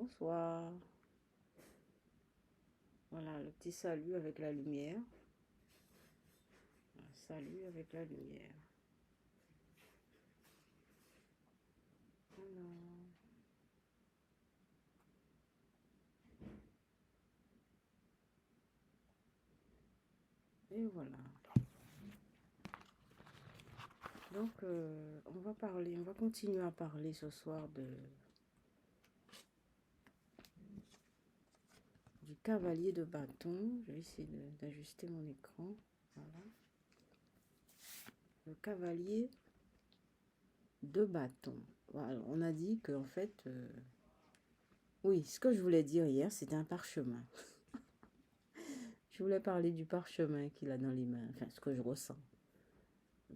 Bonsoir. Voilà, le petit salut avec la lumière. Un salut avec la lumière. Voilà. Et voilà. Donc, on va continuer à parler ce soir du cavalier de bâton. Je vais essayer d'ajuster mon écran. Voilà. Le cavalier de bâton. Voilà, on a dit qu'en fait, oui, ce que je voulais dire hier, c'était un parchemin. Je voulais parler du parchemin qu'il a dans les mains, enfin, ce que je ressens.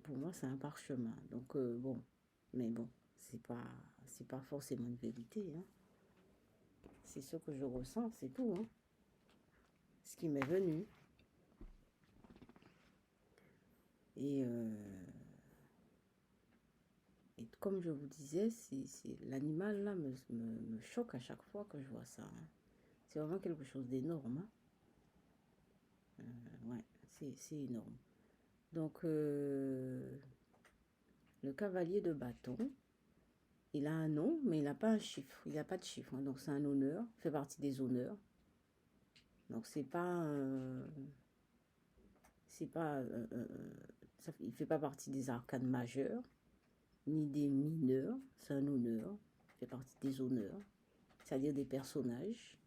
Pour moi, c'est un parchemin. Donc, bon, mais bon, c'est pas forcément une vérité, hein. C'est ce que je ressens, c'est tout, hein. Ce qui m'est venu. Et, et comme je vous disais, l'animal là me choque à chaque fois que je vois ça, hein. C'est vraiment quelque chose d'énorme, hein. Ouais, c'est énorme. Donc, le cavalier de bâton, il a un nom, mais il n'a pas un chiffre. Il n'a pas de chiffre, hein. Donc, c'est un honneur, il fait partie des honneurs. Donc, c'est pas il fait pas partie des arcanes majeures, ni des mineurs. C'est un honneur, il fait partie des honneurs, c'est-à-dire des personnages,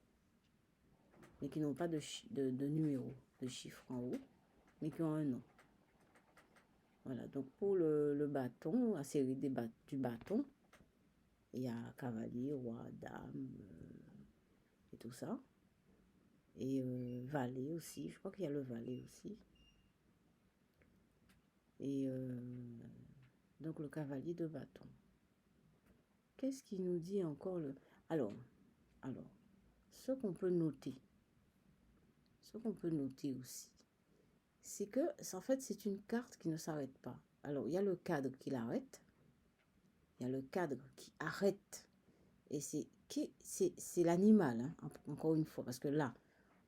mais qui n'ont pas de numéro, de chiffre en haut, mais qui ont un nom. Voilà, donc pour le bâton, la série du bâton, il y a cavalier, roi, dame, et tout ça. Et valet aussi, je crois qu'il y a le valet aussi. Et donc le cavalier de bâton. Qu'est-ce qui nous dit encore le... Alors, ce qu'on peut noter aussi, c'est que, en fait, c'est une carte qui ne s'arrête pas. Alors, il y a le cadre qui l'arrête, il y a le cadre qui arrête, et c'est l'animal, hein, encore une fois, parce que là,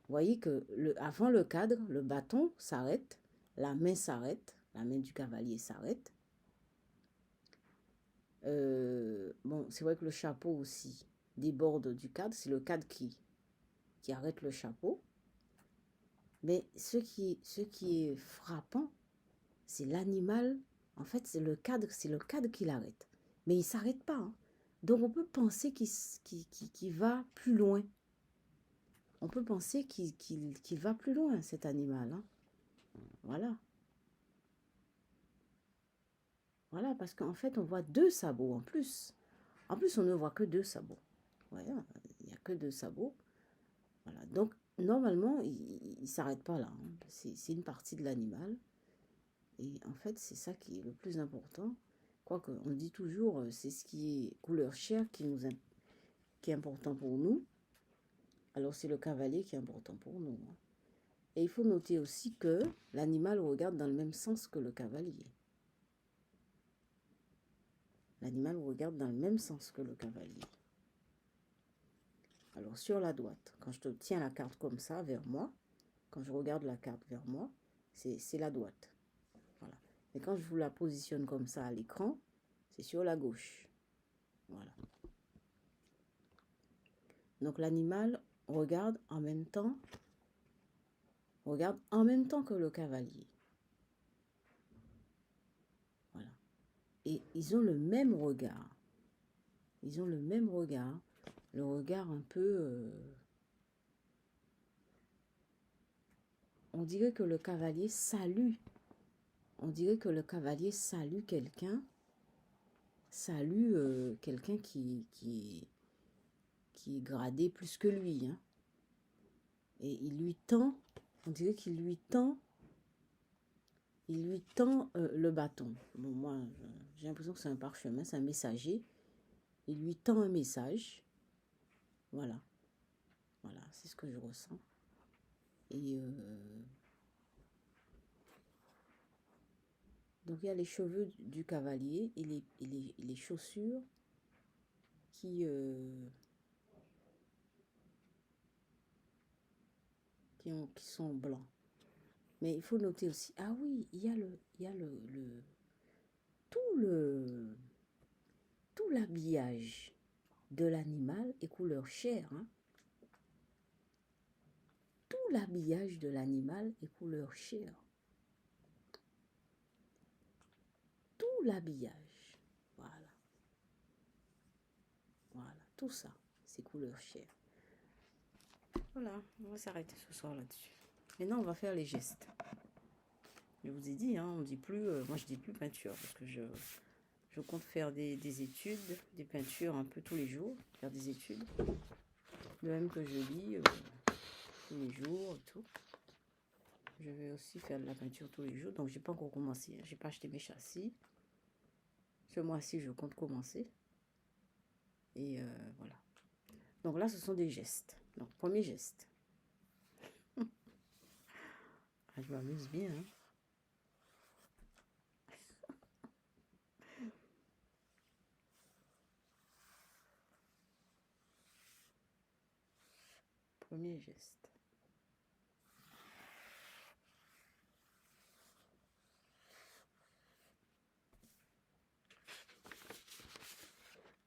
vous voyez que avant le cadre, le bâton s'arrête, la main s'arrête, la main du cavalier s'arrête. Bon, c'est vrai que le chapeau aussi déborde du cadre, c'est le cadre qui arrête le chapeau. Mais ce qui est frappant, c'est l'animal. En fait, c'est le cadre qui l'arrête. Mais il ne s'arrête pas, hein. Donc, on peut penser qu'il va plus loin. On peut penser qu'il va plus loin, cet animal, hein. Voilà. Voilà, parce qu'en fait, on voit deux sabots en plus. En plus, on ne voit que deux sabots. Voilà, il n'y a que deux sabots. Voilà, donc normalement, il ne s'arrête pas là, hein. C'est une partie de l'animal. Et en fait, c'est ça qui est le plus important. Quoique, on dit toujours, c'est ce qui est couleur chair qui est important pour nous. Alors, c'est le cavalier qui est important pour nous, hein. Et il faut noter aussi que l'animal regarde dans le même sens que le cavalier. L'animal regarde dans le même sens que le cavalier. Alors, sur la droite, quand je te tiens la carte comme ça vers moi, quand je regarde la carte vers moi, c'est la droite. Voilà. Et quand je vous la positionne comme ça à l'écran, c'est sur la gauche. Voilà. Donc l'animal regarde en même temps que le cavalier. Voilà. Et ils ont le même regard. Ils ont le même regard. Le regard un peu... on dirait que le cavalier salue. On dirait que le cavalier salue quelqu'un. Salue quelqu'un qui est gradé plus que lui, hein. Et il lui tend, on dirait qu'il lui tend le bâton. Bon, moi, j'ai l'impression que c'est un parchemin, c'est un messager. Il lui tend un message. Voilà. Voilà, c'est ce que je ressens. Et donc, il y a les cheveux du cavalier et les chaussures qui qui sont blancs. Mais il faut noter aussi, ah oui, il y a tout l'habillage de l'animal est couleur chair. Hein. Tout l'habillage de l'animal est couleur chair. Tout l'habillage. Voilà. Voilà. Tout ça, c'est couleur chair. Voilà. On va s'arrêter ce soir là-dessus. Maintenant, on va faire les gestes. Je vous ai dit, hein, on dit plus, moi je dis plus peinture parce que je compte faire des études, des peintures un peu tous les jours, faire des études. De même que je lis tous les jours et tout. Je vais aussi faire de la peinture tous les jours, donc j'ai pas encore commencé. Hein. J'ai pas acheté mes châssis. Ce mois-ci, je compte commencer. Et voilà. Donc là, ce sont des gestes. Donc, premier geste. Ah, je m'amuse bien. Hein. Premier geste.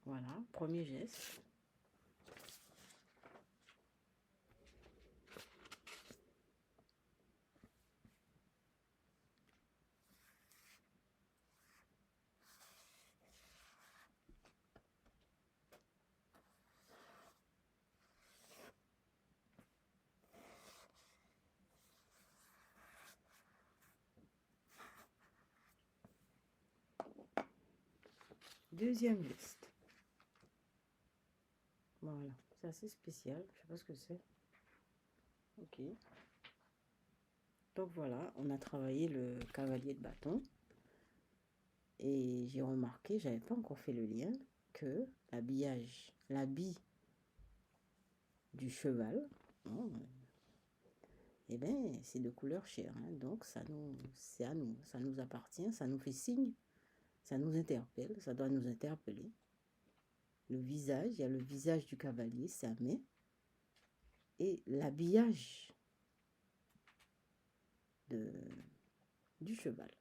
Voilà, premier geste. Deuxième geste. Voilà, c'est assez spécial. Je sais pas ce que c'est. Ok. Donc voilà, on a travaillé le cavalier de bâton. Et j'ai remarqué, j'avais pas encore fait le lien, que l'habit du cheval, hein, eh bien, c'est de couleur chair. Hein, donc, c'est à nous, ça nous appartient, ça nous fait signe, ça nous interpelle, ça doit nous interpeller. Le visage, il y a le visage du cavalier, sa main, et l'habillage du cheval.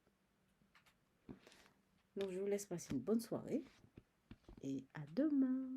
Donc, je vous laisse passer une bonne soirée et à demain.